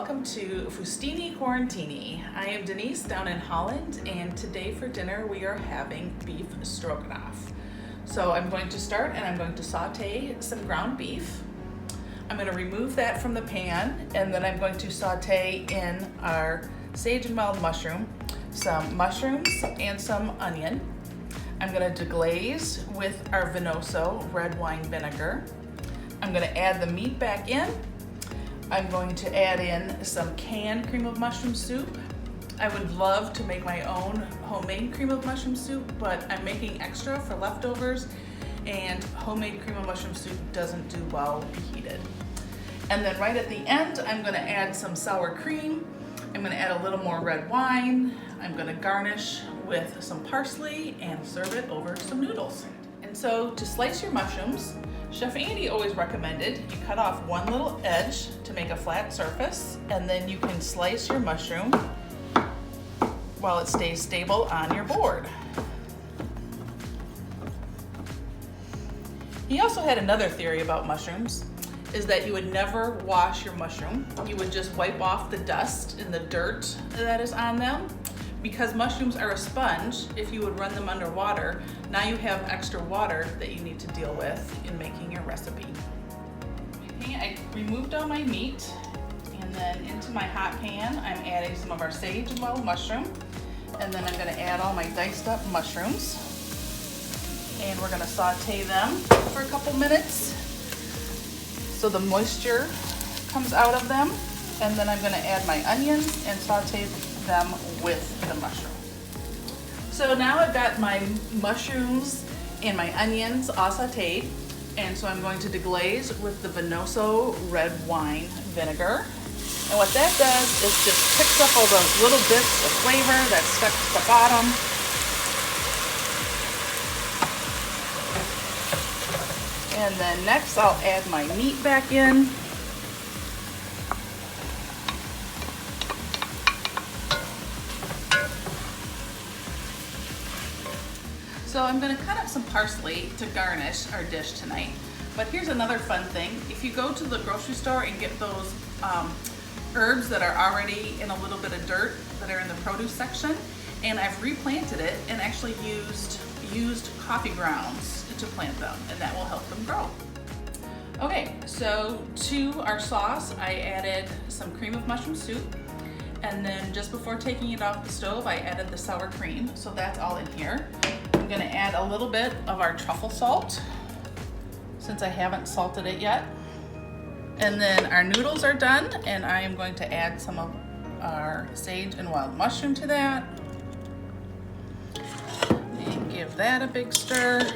welcome to Fustini Quarantini. I am Denise down in Holland, and today for dinner we are having beef stroganoff. So I'm going to start and I'm going to saute some ground beef. I'm going to remove that from the pan, and then I'm going to saute in our sage and mild mushroom, some mushrooms and some onion. I'm going to deglaze with our Vinoso red wine vinegar. I'm going to add the meat back in. I'm going to add in some canned cream of mushroom soup. I would love to make my own homemade cream of mushroom soup, but I'm making extra for leftovers, and homemade cream of mushroom soup doesn't do well reheated. And then right at the end, I'm going to add some sour cream. I'm going to add a little more red wine. I'm going to garnish with some parsley and serve it over some noodles. And so to slice your mushrooms, Chef Andy always recommended you cut off one little edge to make a flat surface, and then you can slice your mushroom while it stays stable on your board. He also had another theory about mushrooms, is that you would never wash your mushroom. You would just wipe off the dust and the dirt that is on them. Because mushrooms are a sponge, if you would run them underwater, now you have extra water that you need to deal with in making your recipe. Okay, I removed all my meat, and then into my hot pan, I'm adding some of our sage and wild mushroom, and then I'm gonna add all my diced up mushrooms, and we're gonna saute them for a couple minutes so the moisture comes out of them, and then I'm gonna add my onions and saute them with the mushroom. So now I've got my mushrooms and my onions all sauteed, and so I'm going to deglaze with the Vinoso red wine vinegar. And what that does is just picks up all those little bits of flavor that stuck to the bottom. And then next I'll add my meat back in. So I'm going to cut up some parsley to garnish our dish tonight. But here's another fun thing. If you go to the grocery store and get those herbs that are already in a little bit of dirt that are in the produce section, and I've replanted it and actually used coffee grounds to plant them, and that will help them grow. Okay, so to our sauce, I added some cream of mushroom soup. And then just before taking it off the stove, I added the sour cream. So that's all in here. I'm gonna add a little bit of our truffle salt, since I haven't salted it yet. And then our noodles are done, and I am going to add some of our sage and wild mushroom to that. And give that a big stir.